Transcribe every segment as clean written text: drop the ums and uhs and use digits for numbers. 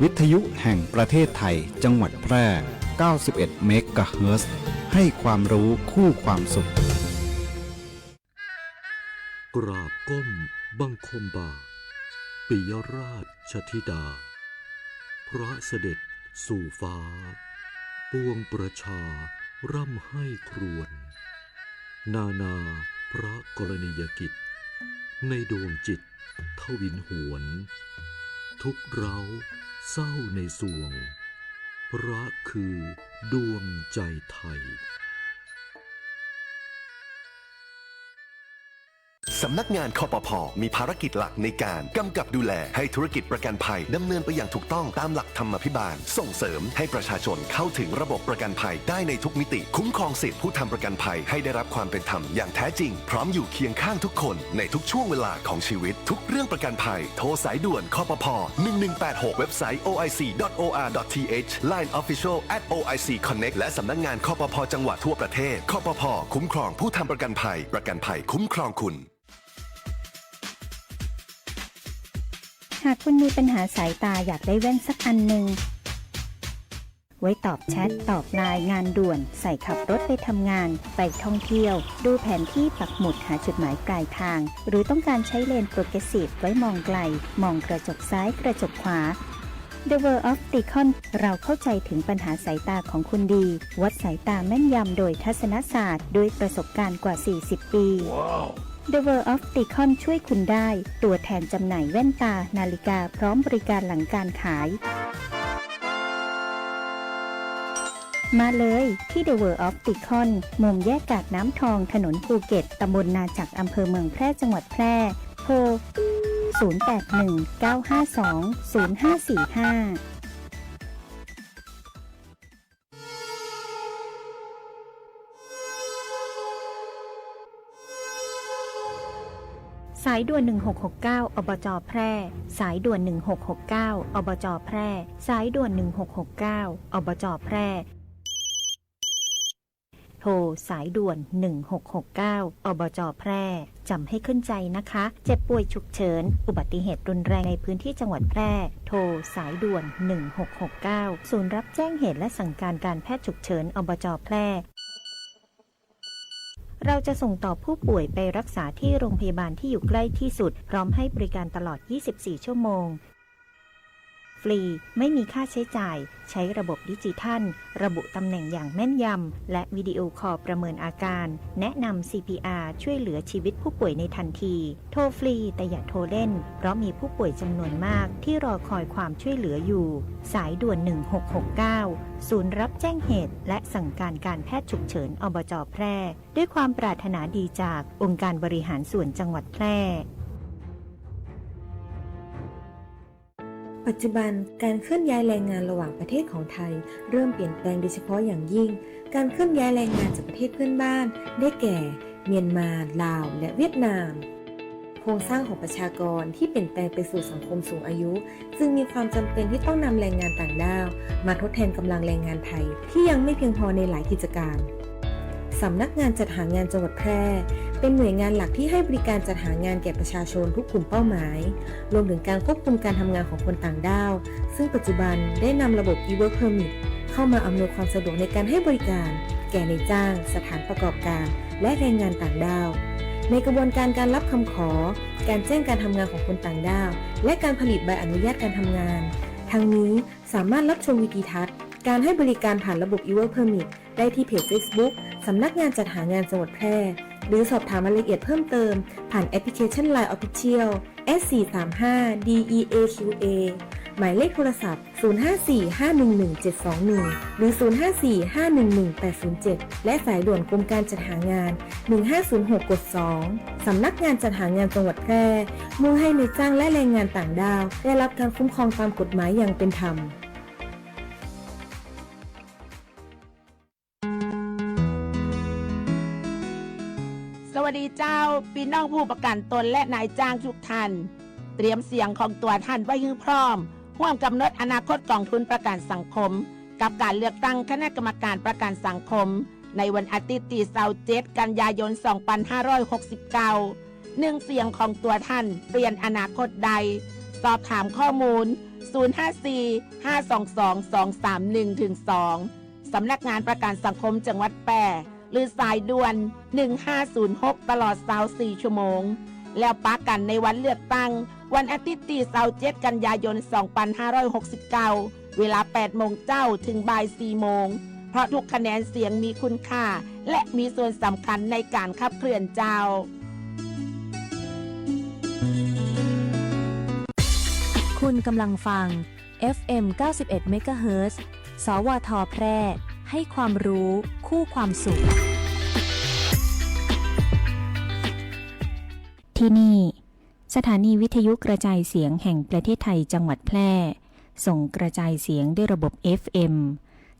วิทยุแห่งประเทศไทยจังหวัดแพร่ 91 เมกะเฮิรตซ์ ให้ความรู้คู่ความสุขกราบก้มบังคมบาทปิยราชธิดาพระเสด็จสู่ฟ้าปวงประชาร่ำให้ครวญนานาพระกรณียกิจในดวงจิตทวินหวนทุกเร้าเศร้าในสวงพระคือดวงใจไทยสำนักงานคปภ.มีภารกิจหลักในการกำกับดูแลให้ธุรกิจประกันภัยดำเนินไปอย่างถูกต้องตามหลักธรรมาภิบาลส่งเสริมให้ประชาชนเข้าถึงระบบประกันภัยได้ในทุกมิติคุ้มครองสิทธิผู้ทำประกันภัยให้ได้รับความเป็นธรรมอย่างแท้จริงพร้อมอยู่เคียงข้างทุกคนในทุกช่วงเวลาของชีวิตทุกเรื่องประกันภัยโทรสายด่วนคปภ. 1186เว็บไซต์ oic.or.th Line Official @OIC Connect และสำนักงานคปภ.จังหวัดทั่วประเทศคปภ.คุ้มครองผู้ทำประกันภัยประกันภัยคุ้มครองคุณหากคุณมีปัญหาสายตาอยากได้แว่นสักอันหนึ่งไว้ตอบแชทตอบไลน์งานด่วนใส่ขับรถไปทำงานไปท่องเที่ยวดูแผนที่ปักหมุดหาจุดหมายปลายทางหรือต้องการใช้เลนโปรเกรสซีฟไว้มองไกลมองกระจกซ้ายกระจกขวา The World of Opticon เราเข้าใจถึงปัญหาสายตาของคุณดีวัดสายตาแม่นยำโดยทัศนศาสตร์ด้วยประสบการณ์กว่า40 ปี wow. The World of Opticon ช่วยคุณได้ตัวแทนจำหน่ายแว่นตานาฬิกาพร้อมบริการหลังการขายมาเลยที่ The World of Opticon มุมแยกกาดน้ำทองถนนภูเก็ตตำบลนาจักอำเภอเมืองแพร่จังหวัดแพร่โทร 0819520545สายด่วน1669อบจ.แพร่สายด่วน1669อบจ.แพร่สายด่วน1669อบจ.แพร่โทรสายด่วน1669อบจ.แพร่จำให้ขึ้นใจนะคะเจ็บป่วยฉุกเฉินอุบัติเหตุรุนแรงในพื้นที่จังหวัดแพร่โทรสายด่วน1669ศูนย์รับแจ้งเหตุและสั่งการการแพทย์ฉุกเฉินอบจ.แพร่เราจะส่งต่อผู้ป่วยไปรักษาที่โรงพยาบาลที่อยู่ใกล้ที่สุดพร้อมให้บริการตลอด24ชั่วโมงฟรีไม่มีค่าใช้จ่ายใช้ระบบดิจิทัลระบุตำแหน่งอย่างแม่นยำและวิดีโอคอลประเมินอาการแนะนำ CPR ช่วยเหลือชีวิตผู้ป่วยในทันทีโทรฟรีแต่อย่าโทรเล่นเพราะมีผู้ป่วยจำนวนมากที่รอคอยความช่วยเหลืออยู่สายด่วน1669ศูนย์รับแจ้งเหตุและสั่งการการแพทย์ฉุกเฉินอบจ.แพร่ด้วยความปรารถนาดีจากองค์การบริหารส่วนจังหวัดแพร่ปัจจุบันการเคลื่อนย้ายแรงงานระหว่างประเทศของไทยเริ่มเปลี่ยนแปลงโดยเฉพาะอย่างยิ่งการเคลื่อนย้ายแรงงานจากประเทศเพื่อนบ้านได้แก่เมียนมาลาวและเวียดนามโครงสร้างของประชากรที่เปลี่ยนแปลงไปสู่สังคมสูงอายุจึงมีความจำเป็นที่ต้องนำแรงงานต่างด้าวมาทดแทนกำลังแรงงานไทยที่ยังไม่เพียงพอในหลายกิจการสำนักงานจัดหางานจังหวัดแพร่เป็นหน่วยงานหลักที่ให้บริการจัดหางานแก่ประชาชนทุกกลุ่มเป้าหมายรวมถึงการควบคุมการทำงานของคนต่างด้าวซึ่งปัจจุบันได้นำระบบ e-work permit เข้ามาอำนวยความสะดวกในการให้บริการแก่นายจ้างสถานประกอบการและแรงงานต่างด้าวในกระบวนการการรับคำขอการแจ้งการทำงานของคนต่างด้าวและการผลิตใบอนุญาตการทำงานทั้งนี้สามารถรับชมวิดีทัศน์การให้บริการผ่านระบบ e-work permit ได้ที่เพจ Facebook สำนักงานจัดหางานจังหวัดแพร่หรือสอบถามรายละเอียดเพิ่มเติมผ่านแอปพลิเคชัน Line Official S435DEAQA หมายเลขโทรศัพท์ 0545111721 หรือ 0545111807 และสายด่วนกรมการจัดหางาน 1506 กด 2 สำนักงานจัดหางานจังหวัดแพร่มุ่งให้นายจ้างและแรงงานต่างด้าวได้รับการคุ้มครองตามกฎหมายอย่างเป็นธรรมสวัสดีเจ้าพี่น้องผู้ประกันตนและนายจ้างทุกท่านเตรียมเสียงของตัวท่านไว้ให้พร้อมร่วมกำหนดอนาคตกองทุนประกันสังคมกับการเลือกตั้งคณะกรรมการประกันสังคมในวันอาทิตย์ที่27 กันยายน 2569 1 เสียงของตัวท่านเปลี่ยนอนาคตใดสอบถามข้อมูล 054-522-231-2 สำนักงานประกันสังคมจังหวัดแพร่หรือสายด่วน 1506 ตลอด24 ชั่วโมง แล้วปากันในวันเลือกตั้งวันอาทิตย์ที่27 กันยายน 2569 เวลา 8 โมงเจ้าถึงบ่าย 4 โมง เพราะทุกคะแนนเสียงมีคุณค่าและมีส่วนสำคัญในการขับเคลื่อนเจ้า คุณกำลังฟัง FM 91 MHz สวท แพร่ ให้ความรู้คู่ความสุข ที่นี่ สถานีวิทยุกระจายเสียงแห่งประเทศไทยจังหวัดแพร่ ส่งกระจายเสียงด้วยระบบ FM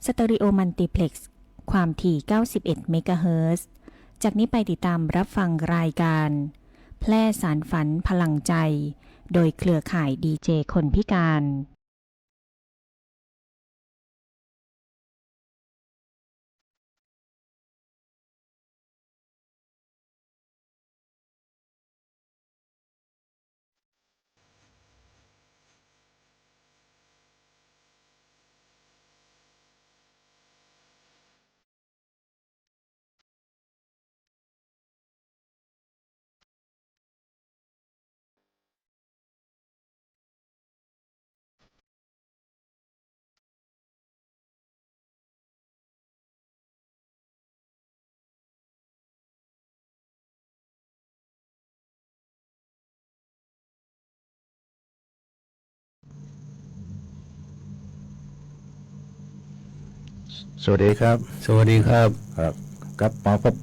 สเตอริโอมัลติเพล็กซ์ ความถี่ 91 เมกะเฮิรตซ์ จากนี้ไปติดตามรับฟังรายการ แพร่สารฝันพลังใจ โดยเครือข่ายดีเจคนพิการ สวัสดีครับ สวัสดีครับ ครับกับมาพบ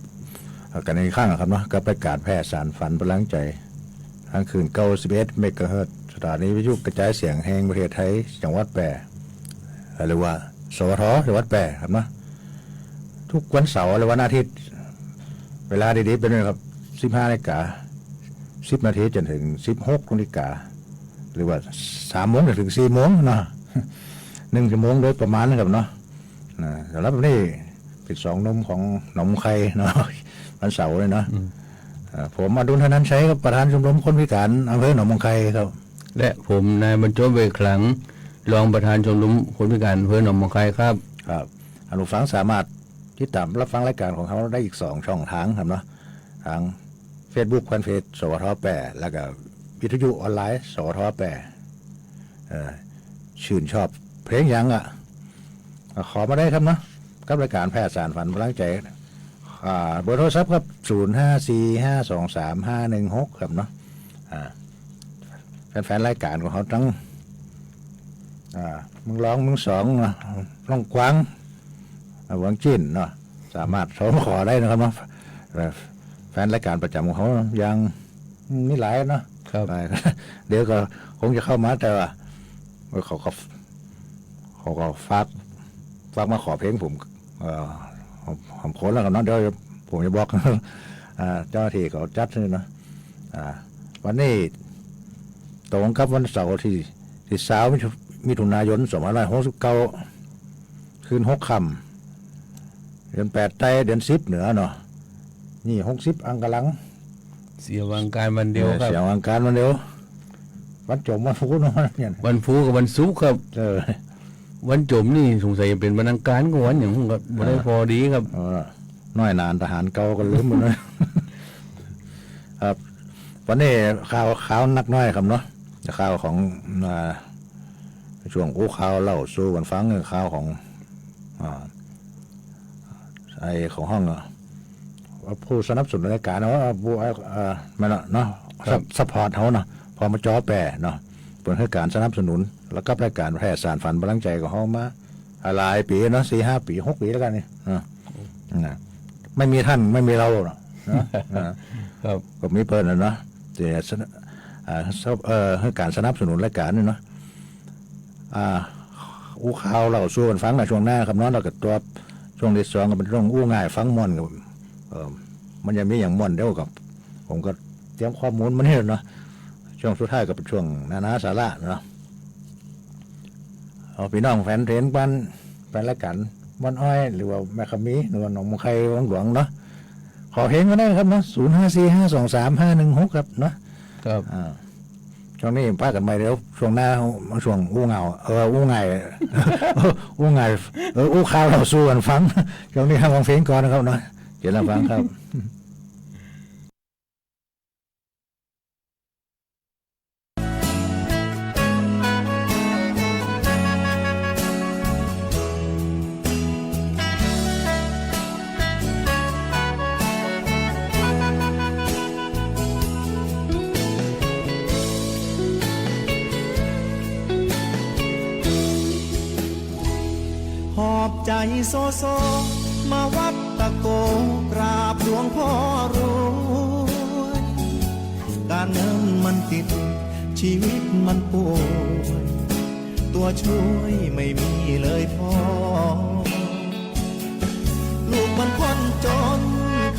กันอีกครั้งนะครับเนาะกับรายการแพร่สารฝันพลังใจทางคืน91 เมกะเฮิรตซ์สถานีวิทยุกระจายเสียงแห่งประเทศไทยจังหวัดแพร่หรือว่าสวทจังหวัดแพร่ครับเนาะทุกวันเสาร์และวันอาทิตย์เวลาดีๆเป็นเลยครับ 15 นาฬิกา 10 นาทีจนถึง 16 นาฬิกาหรือว่า 3 โมงจนถึง 4 โมงเนาะ 1 ชั่วโมงโดยประมาณนะครับเนาะสำหรับวันนี้เป็น2 หนุ่มของหนองไข่เนาะวันเสาร์เลยเนาะผมอดุลธนันชัยครับประธานชมรมคนพิการอำเภอหนองไข่ครับและผมนายบรรจบเวขลังรองประธานชมรมคนพิการอำเภอหนองบัวไข่ครับครับท่านผู้ฟังสามารถติดตามรับฟังรายการของเขาได้อีก2 ช่องทางครับเนาะทาง Facebook แฟนเพจสวทแปรแล้วก็วิทยุออนไลน์สวทแปรชื่นชอบเพลงยังอ่ะขอมาได้ครับเนาะกับรายการแพทย์สารฝันพลังใจเบอร์โทรศัพท์ครับ 0545235516 ครับเนาะแฟนๆรายการของเขาทั้งมึงร้องมึงสองเนาะร้องกวางหวังจิ้นเนาะสามารถโทรมาขอได้นะครับเนาะแฟนรายการประจำของเขายังนี่หลายเนาะเดี๋ยวก็คงจะเข้ามาแต่ว่าเขาก็ฝากมาขอเพลงผมโค้ดแล้วกันเนาะเดี๋ยวผมจะบอกเจ้าหน้าที่เขาจัดให้เนาะวันนี้ตรงกับวันเสาร์ที่20 มิถุนายน 2569 คืน6 ค่ำเดือน8 ไต้เดือน10 เหนือเนาะนี่60 อังกะลังเสียวังการวันเดียวครับเสียวังการวันเดียววันจมวันฟูเนาะเนี่ยวันฟูกับวันศุกร์ครับวันจมนี่สงสัยเป็นวันอังคารกับวันอย่างก็ไม่ได้พอดีครับน้อยนานทหารเก่าก็ลืมหมดเลยครับวันนี้ข่าวนักน้อยครับเนาะข่าวของช่วงข่าวเล่าสู่กันฟังข่าวของไอของห้องผู้สนับสนุนรายการเนาะผู้มันเนาะซัพพอร์ตเขาเนาะพอมาจ่อแปรเนาะเป็นให้การสนับสนุนแล้วก็รายการแพร่สารฝันพลังใจของเขามาหลายปีเนาะ4-5 ปี 6 ปีแล้วกันนี่ไม่มีท่านไม่มีเราเนาะครับก็มีเพิ่นเนาะจะให้การสนับสนุนรายการนี่เนาะข่าวเราสู้กันฟังในช่วงหน้าครับเนาะเราก็ตัวช่วงที่2ก็เป็นช่วงง่ายฟังม่วนกับมันยังมีอย่างม่วนเดียวกับผมก็เตรียมข้อมูลมาเนี่ยเนาะช่วงสุดท้ายก็เป็นช่วงนาสาระเนาะเอาพี่น้องแฟนเพลงบ้านแฟนรายการบ้านอ้อยหรือว่าแม่ขมีหรือว่าหนองมะไข่หลวงเนาะขอเพลงมาได้ครับเนาะ0545235516ครับเนาะครับ ช่วงนี้พากันไปเดี๋ยวช่วงหน้าช่วงอู้เหงาอู้ไง อู้ไงอู้ข้าวเราสู้กันฟัง ช่วงนี้ให้ฟังเพลงก่อนนะครับเนาะเดี๋ยวเราฟังครับ หอบใจโซโซมาวัดตะโกกราบหลวงพ่อรวยการเงินมันติดชีวิตมันป่วยตัวช่วยไม่มีเลยพ่อลูกมันคนจน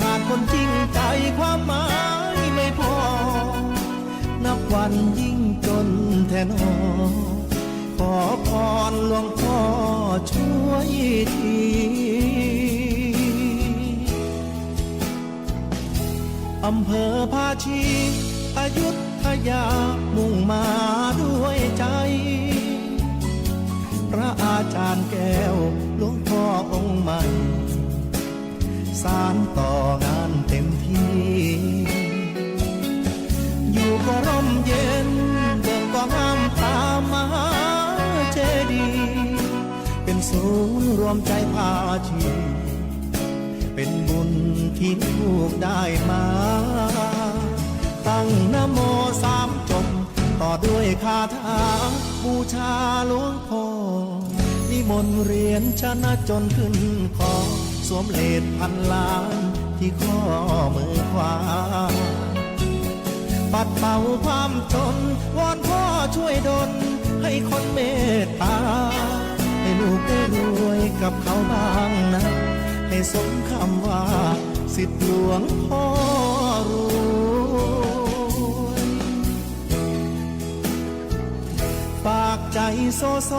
ขาดคนจริงใจความหมายไม่พอนับวันยิ่งจนแทนอขอพรหลวงพ่อช่วยทีอำเภอภาชีอยุธยามุ่งมาด้วยใจพระอาจารย์แก้วหลวงพ่อองค์ใหม่สานต่องานเต็มที่อยู่ก็ร่มเย็นเดินก็งามตามมหาเจดีย์เป็นศูนย์รวมใจภาชีเป็นบุญที่ลูกได้มาตั้งนะโมสามจบต่อด้วยคาถาบูชาหลวงพ่อนิมนต์เรียนชนะจนขึ้นคอสวมเลศพันล้านที่ข้อมือขวาปัดเป่าความจนวอนพ่อช่วยดลให้คนเมตตาให้ลูกได้รวยกับเขาบ้างนะให้สมคำว่าสิทธิหลวงพ่อรวยฝากใจโซโซ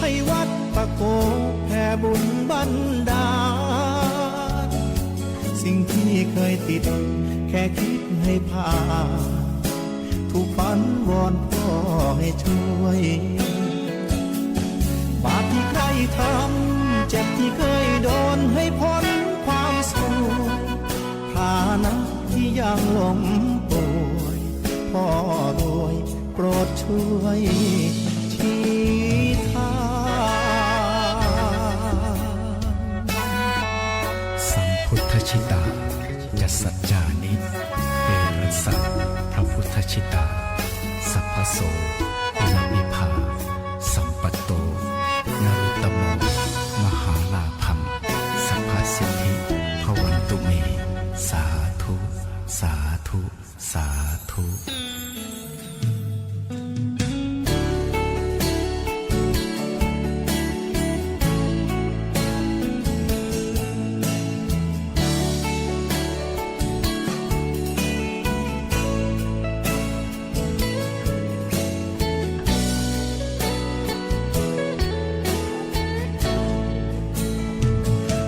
ให้วัดตะโกแผ่บุญบันดาลสิ่งที่เคยติดแค่คิดให้ผ่านทุกฝันวอนพ่อให้ช่วยบาปที่ใครทำเจ็บที่เคยโดนให้พ้นความสูญฐานะที่ยังล้มป่วยพ่อรวยโปรดช่วยชี้ทางสัมพุทธชิตาจัสสัจจานิเวรัสสะพระพุทธชิตาสัพพโสอิมิภาสัมปัตโตนรุตตโมมหาลาภัมสัพพสิทธิภวันตุเมสาธุสาธุสาธุ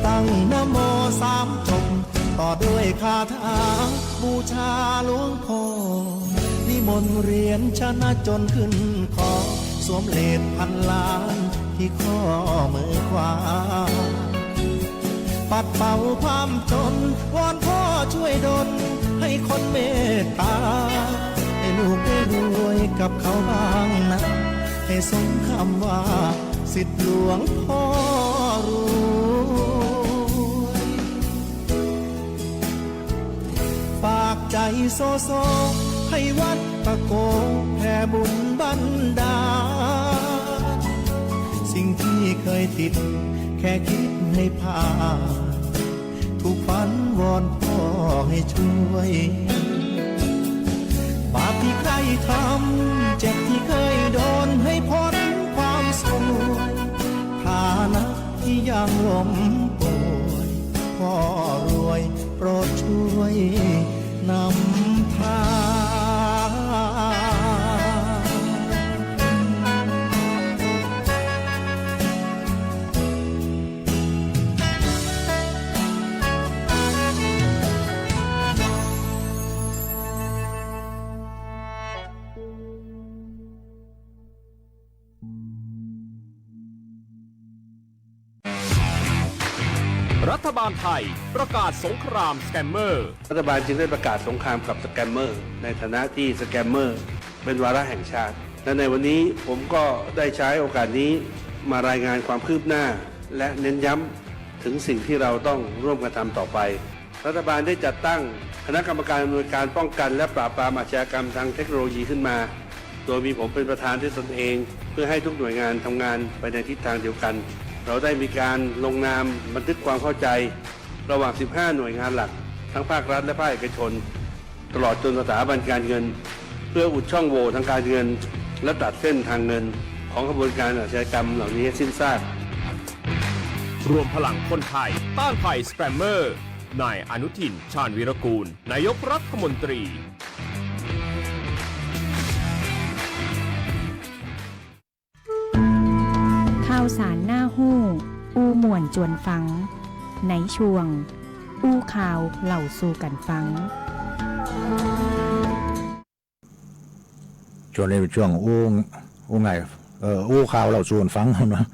ตั้งนะโมสามจบต่อด้วยคาถาบูชาหลวงพ่อนิมนต์เรียนชนะจนขึ้นคอสวมเลศพันล้านที่ข้อมือขวาปัดเป่าความจนวอนพ่อช่วยดลให้คนเมตตาให้ลูกได้รวยกับเขาบ้างนะให้สมคำว่าสิทธิหลวงพ่อรวยฝากใจโซโซให้วัดตะโกแผ่บุญบันดาลสิ่งที่เคยติดแค่คิดให้ผ่านทุกฝันวอนพ่อให้ช่วยบาปที่ใครทำเจ็บที่เคยโดนให้พ้นความสวยฐานะที่ยังล้มป่วยพ่อรวยโปรดช่วยนำทาง รัฐบาลไทยประกาศสงครามสแกมเมอร์ รัฐบาลจึงได้ประกาศสงครามกับสแกมเมอร์ในฐานะที่สแกมเมอร์เป็นวาระแห่งชาติและในวันนี้ผมก็ได้ใช้โอกาสนี้มารายงานความคืบหน้าและเน้นย้ำถึงสิ่งที่เราต้องร่วมกันทำต่อไปรัฐบาลได้จัดตั้งคณะกรรมการอำนวยการป้องกันและปราบปรามอาชญากรรมทางเทคโนโลยีขึ้นมาโดยมีผมเป็นประธานด้วยตนเองเพื่อให้ทุกหน่วยงานทำงานไปในทิศทางเดียวกันเราได้มีการลงนามบันทึกความเข้าใจระหว่าง 15 หน่วยงานหลักทั้งภาครัฐและภาคเอกชนตลอดจนสถาบันการเงินเพื่ออุดช่องโหว่ทางการเงินและตัดเส้นทางเงินของกระบวนการอาชญากรรมเหล่านี้ให้สิ้นซากรวมพลังคนไทยต้านภัยสแกมเมอร์นายอนุทินชาญวีรกูลนายกรัฐมนตรีข่าวสารหน้าหู้อู้ม่วนจวนฟังในช่วงอู้ข่าวเหล่าสู่กันฟังช่วงนี้เป็นช่วงอู้ไงอู้ข่าวเราชวนฟังเนาะ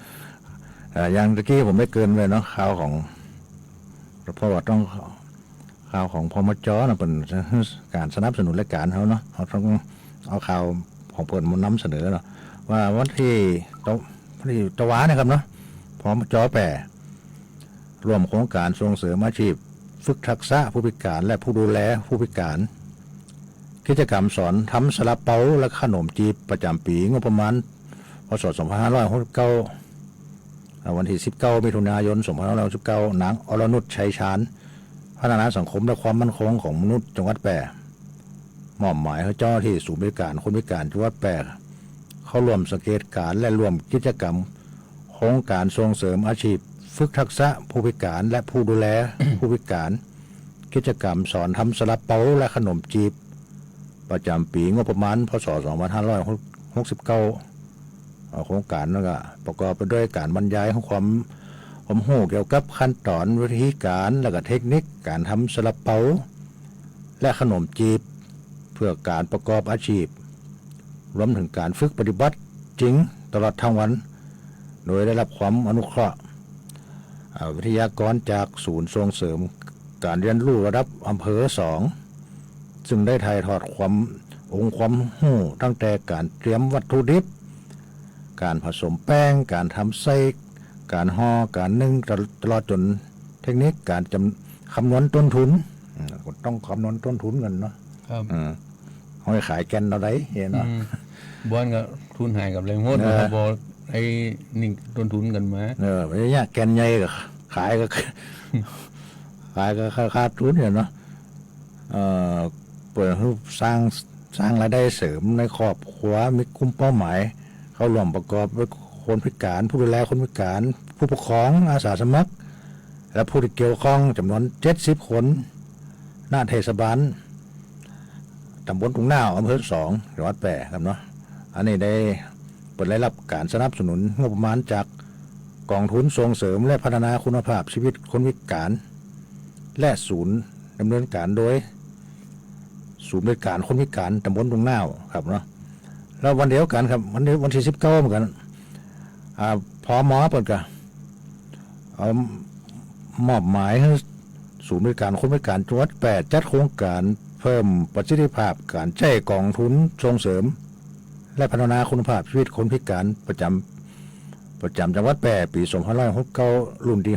อย่างตะกี้ผมไม่เกินเลยเนาะข่าวของเพราะว่าต้องข่าวของพมจนะเป็นการสนับสนุนรายการเขาเนาะเขาต้องเอาข่าวของเปิดมานำเสนอเนาะว่าวันที่ตะวาเนี่ยครับเนาะพมจแปรร่วมโครงการส่งเสริมอาชีพฝึกทักษะผู้พิการและผู้ดูแลผู้พิการกิจกรรมสอนทำซาลาเปาและขนมจีบประจำปีงบประมาณพ.ศ. 2569วันที่19มิถุนายน2519นางอรนุชชัยชาญพัฒนาสังคมและความมั่นคงของมนุษย์จังหวัดแปรมอบหมายให้เจ้าหน้าที่ศูนย์บริการคนพิการจังหวัดแปรเข้าร่วมสังเกตการและร่วมกิจกรรมโครงการส่งเสริมอาชีพฝึกทักษะผู้พิการและผู้ดูแล ผู้พิการกิจกรรมสอนทำซาลาเปาและขนมจีบประจำปีงบประมาณพ.ศ. 2569โครงการนั้นก็ประกอบไปด้วยการบรรยายของความรู้เกี่ยวกับขั้นตอนวิธีการและก็เทคนิคการทำซาลาเปาและขนมจีบเพื่อการประกอบอาชีพรวมถึงการฝึกปฏิบัติจริงตลอดทั้งวันโดยได้รับความอนุเคราะห์วิทยากรจากศูนย์ส่งเสริมการเรียนรู้ระดับอำเภอ2ซึ่งได้ถ่ายทอดความรู้ตั้งแต่การเตรียมวัตถุดิบการผสมแป้งการทำไส้การห่อการนึ่งตลอดจนเทคนิคการคำนวณต้นทุนต้องคำนวณต้นทุนกันเนาะครับเอาไปขายแกนเราได้เห็นเนาะบ้านก็ทุนหายกับแรงโหดนะครับบอไอ้นี่ต้นทุนกันมาไม่ใช่แกนใหญ่ก็ขายก็ขาดทุนเนาะเปิดให้สร้างรายได้เสริมในครอบครัวมีกลุ่มเป้าหมายเขาร่วมประกอบด้วยคนพิการผู้ดูแลคนพิการผู้ปกครองอาสาสมัครและผู้ที่เกี่ยวข้องจำนวน70 คนหน้าเทศบาลตำบลทุ่งนาอำเภอ2จังหวัดแปรครับเนาะอันนี้ได้เปิดรับการสนับสนุนงบประมาณจากกองทุนส่งเสริมและพัฒนาคุณภาพชีวิตคนพิการและศูนย์ดำเนินการโดยศูนย์บริการคนพิการตำบลทุ่งนาครับเนาะแล้ววันเดียวกันครับวันที่19เหมือนกันพม.เปิดกันมอบหมายให้ศูนย์บริการคนพิการจังหวัดแปรจัดโครงการเพิ่มประสิทธิภาพการใช้กองทุนส่งเสริมและพัฒนาคุณภาพชีวิตคนพิการประจำจังหวัดแปรปี2569รุ่นที่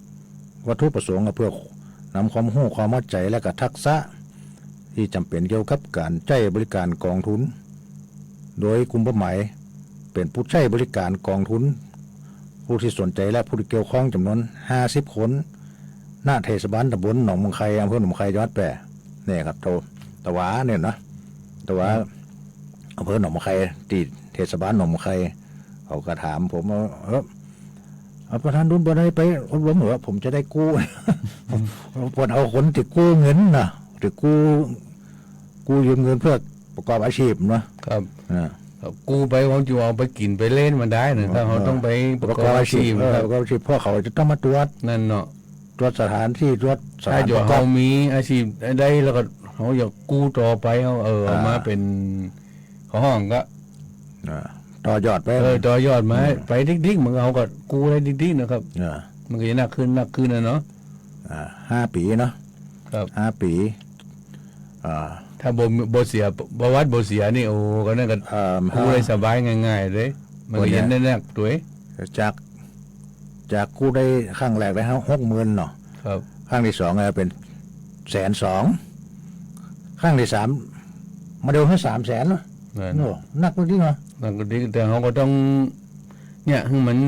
6วัตถุประสงค์เพื่อนำความรู้ความเข้าใจและก็ทักษะที่จำเป็นเกี่ยวกับการใช้บริการกองทุนโดยกลุ่มเป้าหมายเป็นผู้ใช้บริการกองทุนผู้ที่สนใจและผู้ที่เกี่ยวข้องจำนวน50 คนหน้าเทศบาลตำบลหนองมงไคอำเภอหนองมงไคจังหวัดแปรนี่ครับตะวาเนี่ยนะตะวาอำเภอหนองมงไคที่เทศบาลหนองมงไคเขาก็ถามผมว่าประธานดุลบ่ได้ไปอบรมเหรอผมจะได้กู้ ผมเอาคนที่กู้เงินนะที่กู้ยืมเงินเพื่อประกอบอาชีพนะครับกู้ไปเขาจะเอาไปกินไปเล่นมาได้นะถ้าเขาต้องไปประกอบอาชีพประกอบอาชีพพวกเขาจะต้องมาตรวจนั่นเนาะตรวจสถานที่ตรวจสถานประกอบเขามีอาชีพได้แล้วก็เขาอยากกู้ต่อไปเขาเอามาเป็นห้องก็ต่อยอดไปต่อยอดมาไปดิ๊กๆเหมือนเขาก็กู้ได้ดิ๊กๆนะครับ มันก็จะหนักขึ้นนะเนาะ 5 ปีเนาะ ครับ 5 ปีถ้าโบเสียประวัติโบเสียนี่โอ้ก็นั่นก็กู้ได้สบายง่ายๆเลยมันก็ยันได้แน่ตัวจากกู้ได้ครั้งแรกได้60,000เนาะ ครับ ครั้งที่2เป็น120,000ครั้งที่3มาเดียวให้300,000เนาะหนักกว่านี้เนาะ หนักกว่านี้แต่เขาก็ต้องเนี่ยให้มัน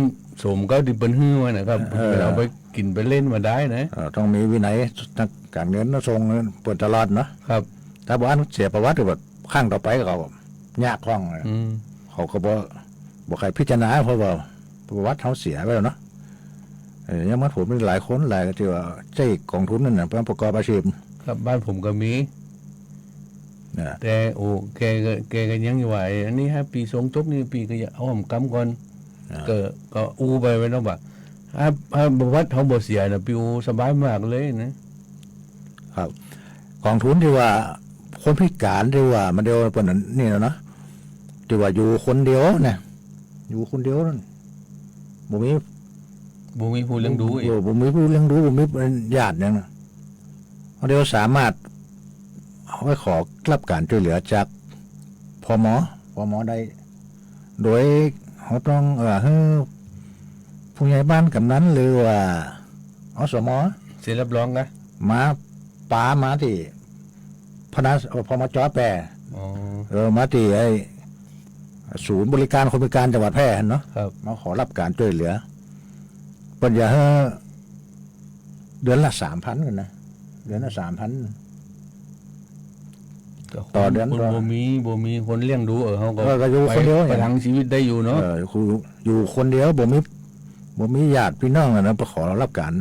สมก็ดิบเป็นหื้อมานะครับเอาไปกินไปเล่นมาได้นะต้องมีวินัยทางการเงินนะทรงเปิดตลอดเนาะครับถ้าบอกว่าเสียประวัติแบบข้างต่อไปก็ยากคล่องเขาก็บอกใครพิจารณาเพราะว่าประวัติเขาเสียไปแล้วเนาะยังมาผมมีหลายคนหลายที่ว่าใช้กองทุนนั่นนะเพื่อประกอบอาชีพครับบ้านผมก็มีแต่โอ้แกก็ยังอยู่ไหวอันนี้5 ปีทรงจบนี่ปีก็อย่าเอากำก่อนก็อู้ไปไว้แล้วบ่ประวัติเขาบ่เสียนะปิวสบายมากเลยนะครับกองทุนที่ว่าคนพิการที่ว่ามันเดียวเป็นนี่นะเนาะที่ว่าอยู่คนเดียวเนี่ยอยู่คนเดียวนั่นบ่มีผู้เลี้ยงดูอีกบ่มีผู้เลี้ยงดูบ่มีญาติอย่างนั้นเดียวสามารถเอาไปขอรับการช่วยเหลือจากพมได้โดยเขาต้องให้ผู้ใหญ่บ้านกำนันหรือว่าอสมเซ็นรับรองนะมาที่พมจ.แปรมาที่ไอ้ศูนย์บริการคนพิการจังหวัดแพร่เนาะมาขอรับการช่วยเหลือปัญญาเดือนละ 3,000 กันนะเดือนละ 3,000 ต่อเดือนบ่มีคนเลี้ยงดูเขาก็อยู่คนเดียวประทังชีวิตได้อยู่เนาะอยู่คนเดียวบ่มีญาติพี่น้องนะไปขอรับการ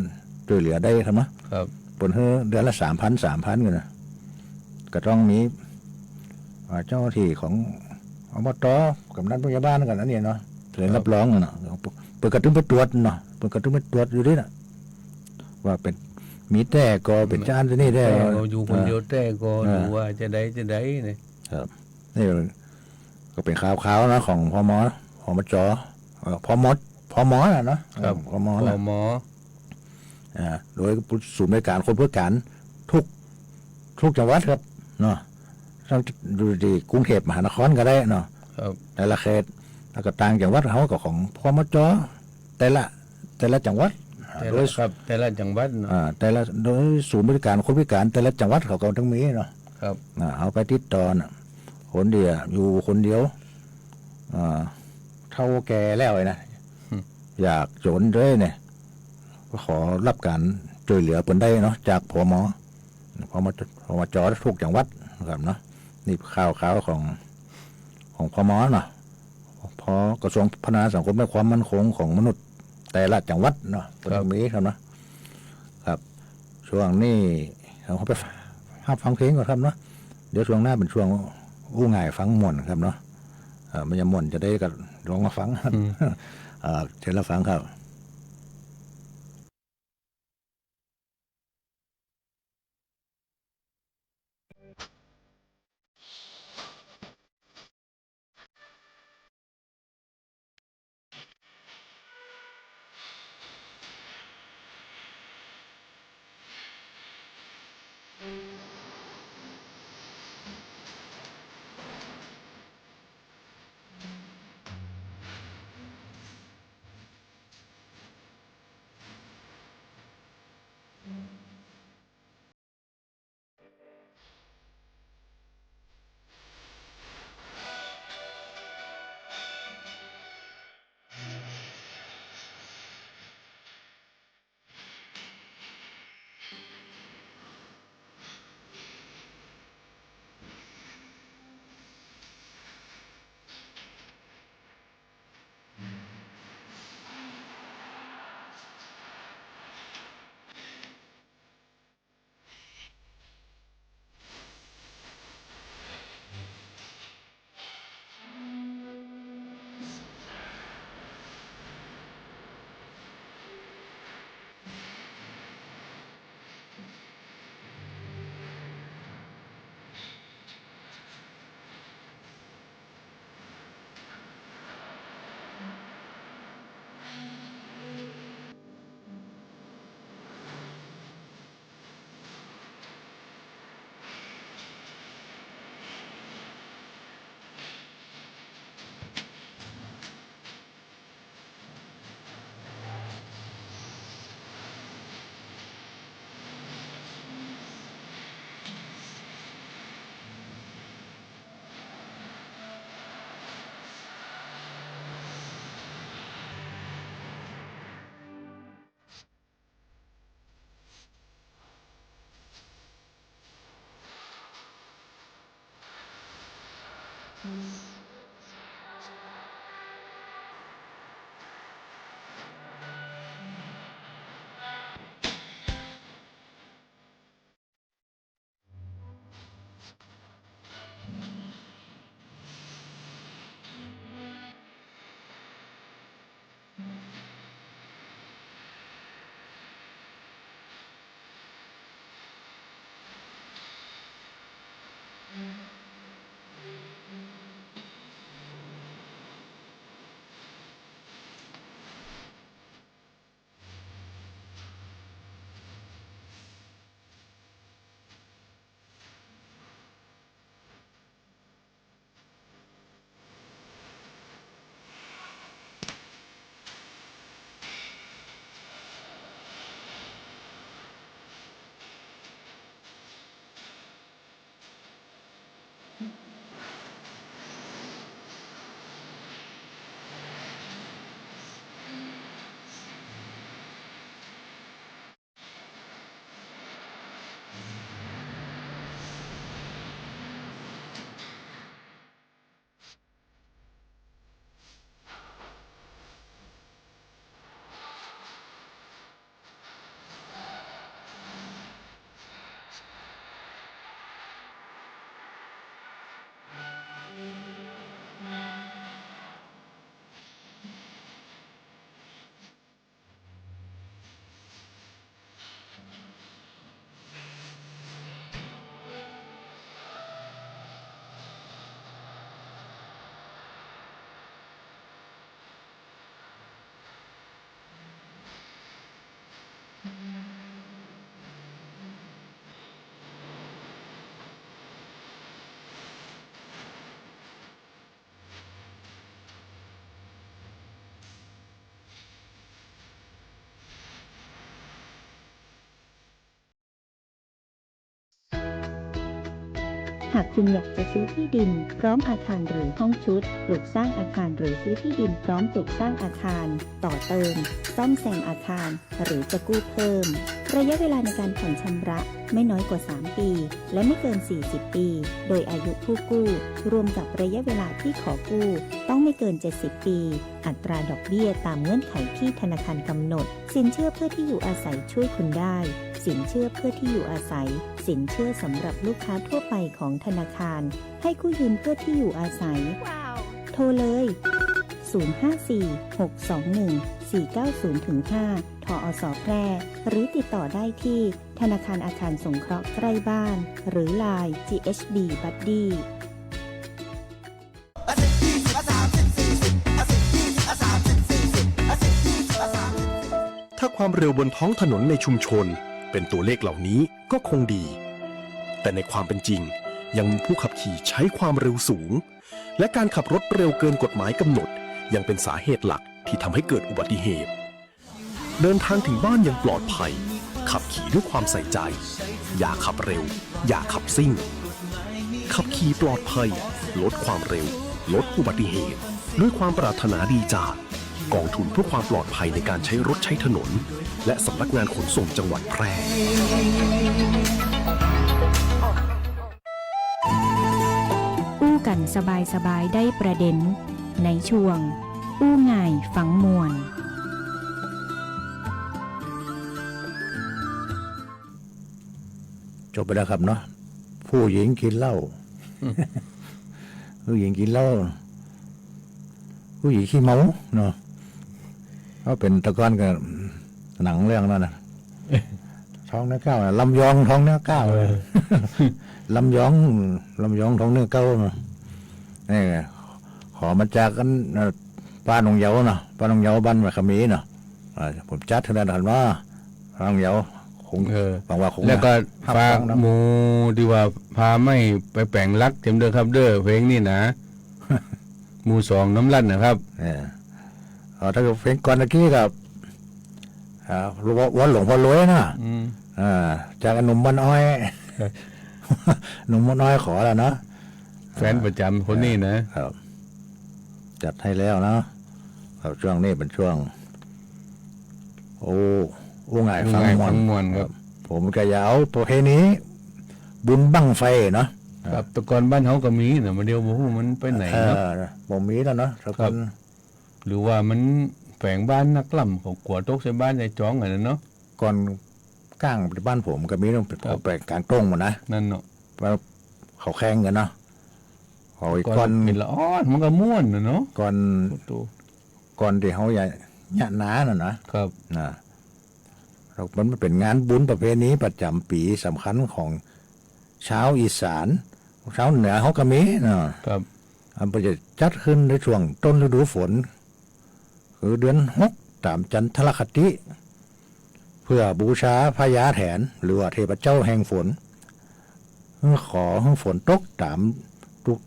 ช่วยเหลือได้ทำไมครับผลเดือนละ 3,000 กันนะก็ต้องมีเจ้าหน้าที่ของอบต.กำนันผู้ใหญ่บ้านกันนั่นเนี่ยเนาะเซ็นรับรองเนาะเปิดกระตุ้นไปตรวจเนาะเปิดกระตุ้นไปตรวจอยู่ดิน่ะว่าเป็นมีแต่ก็เป็นจานที่นี่ได้อยู่คนเดียวแต่ก็ดูว่าจะได้นี่ครับนี่ก็เป็นข่าวๆนะของพม.พม.น่ะเนาะครับพม.โดยศูนย์บริการคนพิการทุกจังหวัดครับเนาะดูดีกรุงเทพมหานครก็ได้เนาะแต่ละเขตแล้วก็ต่างจังหวัดเขาก็ของพมจ.แต่ละจังหวัดโดยครับแต่ละจังหวัดแต่ละโดยศูนย์บริการคนพิการแต่ละจังหวัดเขาก็ต้องมีเนาะครับเอาไปติดต่อคนเดียวอยู่คนเดียวเท่าแก่แล้วนะอยากจนด้วยเนี่ยก็ขอรับการช่วยเหลือเพิ่นได้เนาะจากพมจ.ทุกจังหวัดครับเนาะนี่ข่าวของพม.เนาะพอกระทรวงพัฒนาสังคมและความมั่นคงของมนุษย์แต่ละจังหวัดเนาะตรงนี้ครับนะครับช่วงนี้เขาไปฟังเพลงก่อนครับเนาะเดี๋ยวช่วงหน้าเป็นช่วงง่ายฟังม่วนครับเนาะมันจะม่วนจะได้ก็ลองมาฟังเชิญรับฟังครับ หากคุณอยากจะซื้อที่ดินพร้อมอาคารหรือห้องชุดปลูกสร้างอาคารหรือซื้อที่ดินพร้อมปลูกสร้างอาคารต่อเติมซ่อมแซมอาคารหรือจะกู้เพิ่มระยะเวลาในการผ่อนชำระไม่น้อยกว่า3ปีและไม่เกิน40ปีโดยอายุผู้กู้รวมกับระยะเวลาที่ขอกู้ต้องไม่เกิน70ปีอัตราดอกเบี้ยตามเงื่อนไขที่ธนาคารกำหนดสินเชื่อเพื่อที่อยู่อาศัยช่วยคุณได้สินเชื่อเพื่อที่อยู่อาศัยสินเชื่อสำหรับลูกค้าทั่วไปของธนาคารให้กู้ยืมเพื่อที่อยู่อาศัย โทรเลย 054-621-490-5 ทอสแพร่หรือติดต่อได้ที่ธนาคารอาคารสงเคราะห์ใกล้บ้านหรือ LINE GHB Buddy ถ้าความเร็วบนท้องถนนในชุมชนเป็นตัวเลขเหล่านี้ก็คงดี แต่ในความเป็นจริงยังมีผู้ขับขี่ใช้ความเร็วสูงและการขับรถเร็วเกินกฎหมายกำหนดยังเป็นสาเหตุหลักที่ทำให้เกิดอุบัติเหตุเดินทางถึงบ้านอย่างปลอดภัยขับขี่ด้วยความใส่ใจอย่าขับเร็วอย่าขับซิ่งขับขี่ปลอดภัยลดความเร็วลดอุบัติเหตุด้วยความปรารถนาดีจากกองทุนเพื่อความปลอดภัยในการใช้รถใช้ถนนและสำนักงานขนส่งจังหวัดแพร่อู้กันสบายๆได้ประเด็นในช่วงอู้ง่ายฟังมวลจบไปแล้วครับเนาะผู้หญิงกินเหล้า ผู้หญิงกินเหล้าผู้หญิงขี้เมาเนาะเขาเป็นตะกอนกับหนังเรื่องนั้นนะท้องเนื้อเก้าลำยองท้องเนื้อเก้าเลยลำยองท้องเนื้อเก้านี่ขอมาจากกันป้าหนองเยาเนาะป้าหนองเยาบ้านมาขมีเนาะผมจัดเท่านั้นหันว่าป้าหนองเยาคงฟังว่าคงแล้วก็พาหมูดีว่าพาไม่ไปแปลงรักเต็มเด้อครับเด้อเพลงนี่นะหมู่สองน้ำลั่นนะครับถ้าเพลงก่อนตะกี้กับวันหลวงพ่อรวยนะจากหนุ่มบ้านอ้อยหนุ่มบ้านอ้อยขอแล้วเนาะแฟนประจำคนนี้นะครับจัดให้แล้วนะครับช่วงนี้เป็นช่วงโอ้ง่ายฟังมวนครับผมก็จะเอาประเพณีบุญบั้งไฟเนาะ ครับแตะกอนบ้านเฮาก็มีนะมาเดียวบ่ฮู้มันไปไหนเนาะ บ่มีแล้วเนาะทุก ค ค รับ น หรือว่ามันแฝงบ้านนักล่ำเขากลัวตกใส่บ้านในจ้องอันนั้นเนาะ ก่อนก้างบ้านผมก็มีต้องเอาไปกลางตรงหมดนะ นั่นเนาะ ว่าเขาแข่งกันเนาะเขาอีก ก่ ก่ อ อน น เป็นละอ้อนมันก็ม่วนนะเนาะ ก่อน ตัว ก่อนที่เขาใหญ่ยะหนาน่ะนะครับ นะเรามันเป็นงานบุญประเพณีประจำปีสำคัญของชาวอีสานชาวเหนือเขาก็มีเนาะ ครับ อันเป็นจะจัดขึ้นในช่วงต้นฤดูฝน คือเดือน6ตามจันทรคติ เพื่อบูชาพญาแถนหรือว่าเทพเจ้าแห่งฝนเพื่อขอให้ฝนตกตามทุก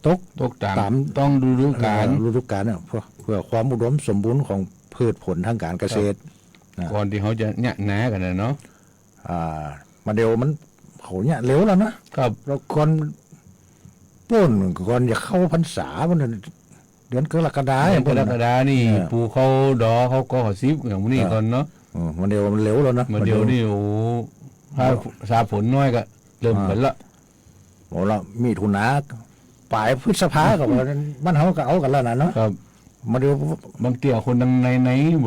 ตก ตกตามต้องดูฤดูกาล ฤดูกาลเนี่ยเพื่อความอุดมสมบูรณ์ของพืชผลทางการเกษตร ก่อนที่เขาจะเนี่ยหนากันนะเนาะ มาเดียวมันเขาเนี่ยเร็วแล้วนะครับเราก่อนป้นก่อนจะเข้าพรรษามันเดือนกรกฎาคม กรกฎานี่ปูเขาดอเขาก็ซิบอย่างนี้ก่อนเนาะ มาเดียวมันเร็วแล้วนะ มาเดียวนี่โอ้ถ้าสาฝนน้อยก็เริ่มเหมือนละ โอ้เรามีทุนาปลายพฤษภากับบ้านเขาก็เอากันแล้วนะเนาะ ครับ มาเดียว บางเตี่ยคนดังในบ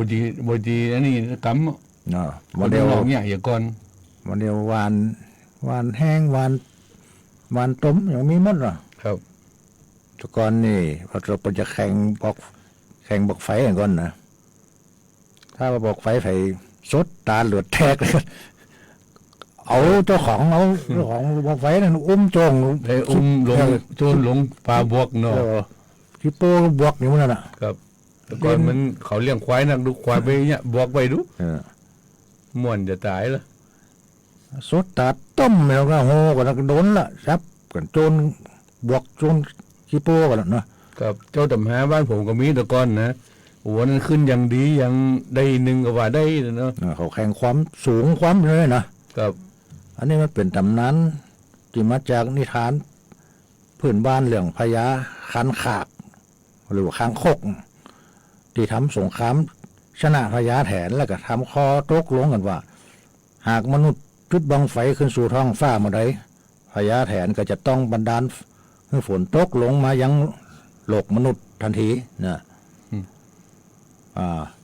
ดีอันนี้กำ เนาะ มา มา เดี เดี ย ยวว เนี่ยอย่าก่อน มาเดียววานแห้งวานต้มอย่างมีหมดเหรอ ครับ แตะกอนนี่พอเราจะแข่งบอกไฟกันก่อนนะถ้าว่าบอกไฟสดตาเหลือดแทกเลยเอาเจ้าของบอกไฟนั่นอุ้มโจง ไปอุ้มลงโจนลงปลาบวกเนาะ ที่โป้บวกนี่มันน่ะ ครับแต่ก่อนมันเขาเลี้ยงควายนักดูควายไปเนี่ยบวกไปดูม่วนจะตายละ สดตาต้มแล้วก็โหกันโดนละครับกันโจนบวกโจนที่โป้กันเนาะ ครับเจ้าตำหาบ้านผมก็มีแต่ก่อนนะโอ้นั้นขึ้นอย่างดีอย่างได้หนึ่งก็ว่าได้เนาะ เขาแข่งความสูงความเลยนะครับ อันนี้มันเป็นตำนานที่มาจากนิทานพื้นบ้านเรื่องพญาคันขากหรือว่าคางคกที่ทำสงครามชนะพญาแถนแล้วก็ทำคอตกลงกันว่า หากมนุษย์จุดบังไฟขึ้นสู่ท้องฟ้าเมื่อใดพญาแถนก็จะต้องบันดาลให้ฝนตกลงมายังโลกมนุษย์ทันทีนะ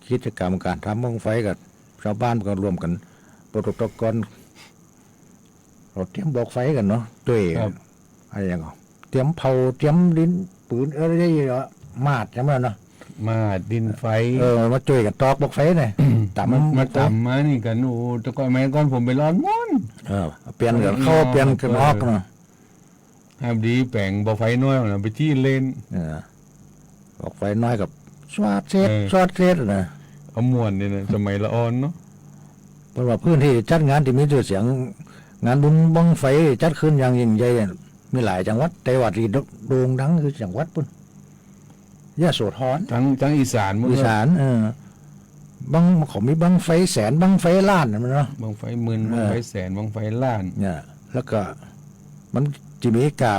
กิจกรรมการทำบังไฟกับชาวบ้านก็รวมกันโปรโตกรเราเตรียมบอกไฟกันเนาะด้วยอะไรอย่างเงี้ยเตรียมเผาเตรียมดินปืนอะไรอย่างเงี้ยมาดใช่ไหมเนาะ มาดินไฟ มาช่วยกันตอกบอกไฟเลย ต่ำมาต่ำมานี่กันโอ้แต่ก่อนแม่ก่อนผมไปร้อนม้อน เปลี่ยนกันเข้าเปลี่ยนกันออกเนาะ ห้ามดีแปลงบอกไฟน้อยนะไปที่เล่น บอกไฟน้อยกับสวาดเซตนะ เอามวนนี่นะสมัยละอ่อนเนาะ เพราะว่าพื้นที่จัดงานที่มีชื่อเสียงงานบุญบังไฟจัดขึ้นอย่างยิ่งใหญ่มีหลายจังหวัดแต่ว่าที่โด่งดังคือจังหวัดปุ่นยะโสธรทั้งอีสานอีสานบังเขามีบังไฟแสนบังไฟล้านมันเนาะ บังไฟหมื่นบังไฟแสนบังไฟล้านเนี่ยแล้วก็มันจะมีกา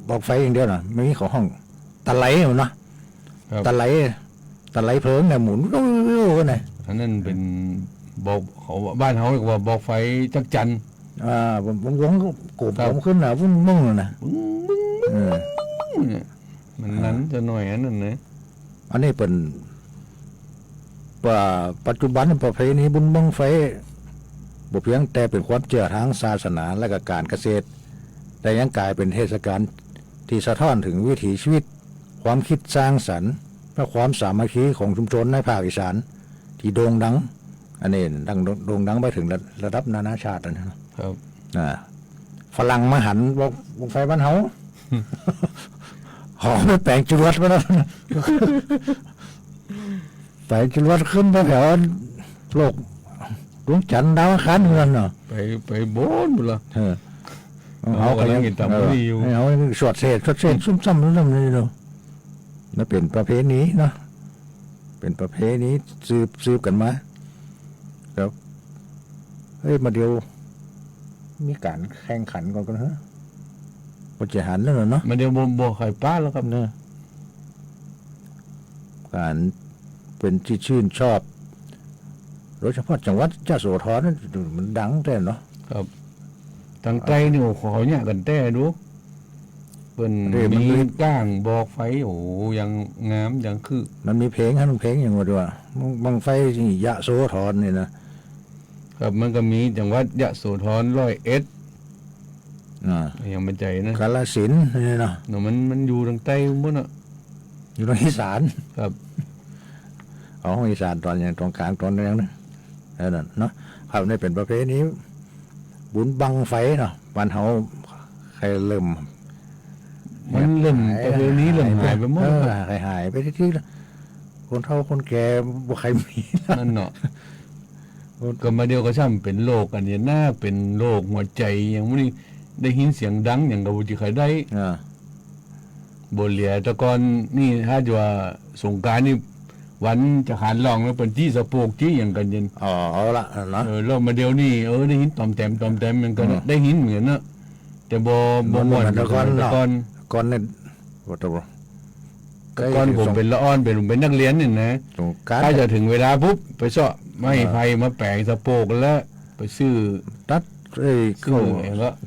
บอกไฟอย่างเดียวนะไม่มีของห้องตะไลเนาะตะไลเพลิงเนี่ยหมุนกันเลย อันนั้นเป็นบอกเขาบ้านเขาเรียกว่าบอกไฟจักจันวงกบผมขึ้นนะวุ่นมุ่งนะมันนั้นจะหน่อยอันนั้นนะอันนี้เป็นปัจจุบันประเพณีบุญบังไฟบ่เพียงแต่เป็นความเชื่อทางศาสนาและก็การเกษตรแต่ยังกลายเป็นเทศกาลที่สะท้อนถึงวิถีชีวิตความคิดสร้างสรรค์และความสามัคคีของชุมชนในภาคอีสานที่โด่งดังอันนี้โด่งดังไปถึงระดับนานาชาตินะครับฝรั่งมาหันบอกวงไฟบ้านเฮาหอไม่แปลงจรวดมาแล้วแปลงจรวดขึ้นไปแถวโลกดวงจันทร์ดาวอังคารเหมือนกันเนาะไปโบนหมดละเขาก็ยังต่ำไม่อยู่เขาสวดเศษซุ่มซ้ำนี่เนาะนั่นเป็นประเพณีเนาะเป็นประเพณีสืบกันมาครับเฮ้ยมาเดียวมีการแข่งขันกันเหรอปัจจัยหันแล้วเนาะมาเดียวโบไข่ป้าแล้วครับเนี่ยการเป็นที่ชื่นชอบโดยเฉพาะจังหวัดยะโสธรนั่นมันดังแต่เนาะครับ ทางใต้นี่ขอเนี่ยกันแต่ดูเปิ้นมีก้างบอกไฟโอ้ยังงามยังคือมันมีเพลงฮะเพลงอย่างว่าด้วยบังไฟยะโสธรนี่นะครับมันก็มีจังหวัดยะโสธรยังเป็นใจนะกาฬสินธุ์นี่เนาะมันอยู่ทางใต้หมดน่ะอยู่ทางอีสานครับอีสานตอนอย่างตรงกลางตอนนั้นนะนั่นเนาะครับนี่เป็นประเพณีบุญบังไฟเนาะบ้านเฮาใครเริ่มมันเริ่มประเพณีเริ่มหายไปหมดหายไปที่คนเฒ่าคนแก่บ่ใครมีนั่นเนาะก็มาเดียวก็ช่ำเป็นโรคอันนี้หน้าเป็นโรคหัวใจอย่างนี้ได้ยินเสียงดังอย่างกับบ่สิใครได้บ่เหลียแต่ก่อนนี่ถ้าจะว่าสงกรานต์นี่วันจะหารลองแล้วเป็นที่สะโพกที่อย่างกันยันเอาละเนาะเรามาเดียวนี่ได้ยินตอมแต้มมันก็ได้ยินเหมือนนะแต่บ่ม่วนแต่ก่อนเนี่ยบ่ตบ่ก่อนผมเป็นละอ่อนเป็นนักเรียนนี่นะถ้าจะถึงเวลาปุ๊บไปเสาะไม้ไผ่มาแปะสะโพกแล้วไปซื้อตัดก็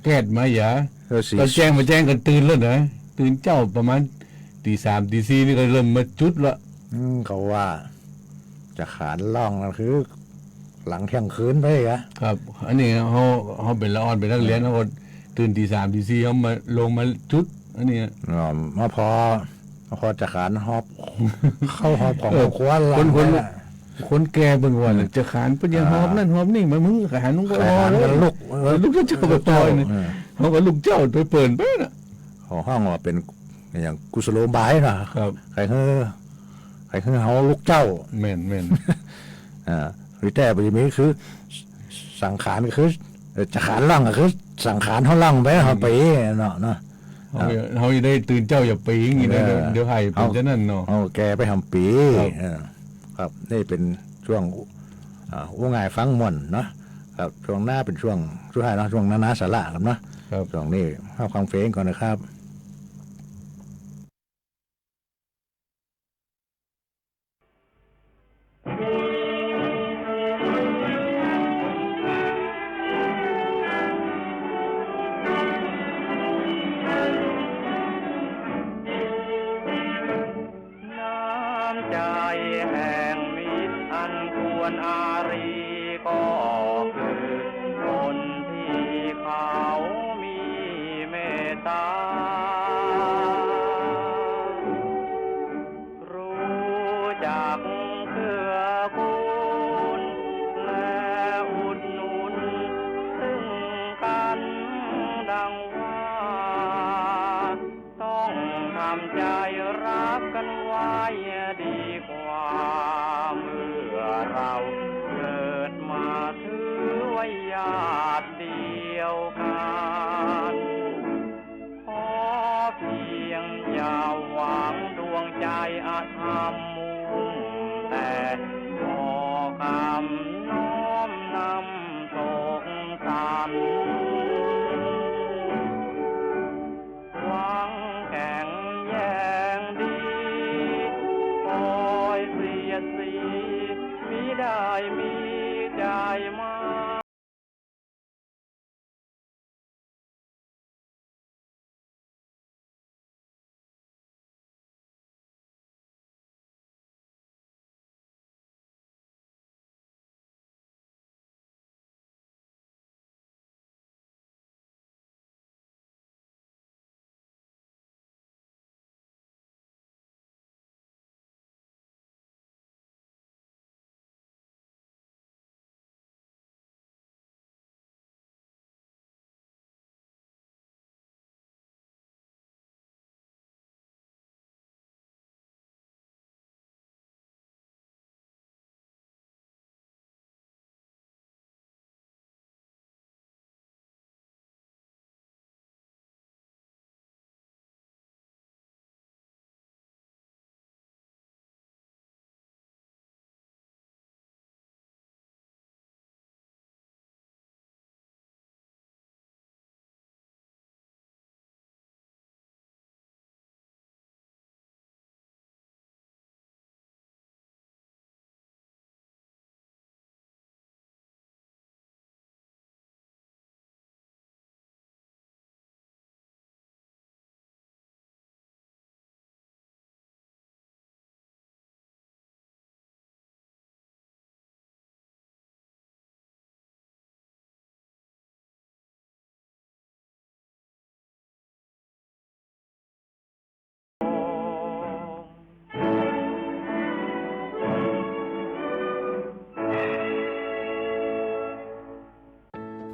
แก้ดมาหยาก็แจ้งกันตื่นแล้วนะตื่นเจ้าประมาณตี3ตี4นี่ก็เริ่มมาจุดละเขาว่าจะขานล่องนั่นคือหลังเที่ยงคืนไปเหรอครับอันนี้เขาเป็นละอ่อนเป็นนักเรียนเขาตื่นตี3ตี4เขามาลงมาจุดอันนี้มาพอจะขานหอบเข้าหอบของคว้าหลังคนแก่เบิ่งว่าจะขานเป็นยังหอบนั่นหอบนี่มามึงขานมึงก็ลูกเจ้าไปต่อยนี่เขาก็ลูกเจ้าไปเปิดไปน่ะห้องว่าเป็นอย่างกุศโลบายนะครับใครคือเฮาลูกเจ้าแม่นหรือแต่ปีนี้คือสังขารคือจะขานล่างก็คือสังขารเฮาล่างไปเฮาไปเนาะเฮาได้ตื่นเจ้าอย่าปีอย่างนี้นะเดี๋ยวให้เป็นจังนั้นเนาะเอาแกไปทำปีครับนี่เป็นช่วงง่ายฟังม่วนเนาะครับช่วงหน้าเป็นช่วงสุดท้ายเนาะช่วงนาสาระครับเนาะช่วงนี้เข้าฟังเพลงก่อนนะครับ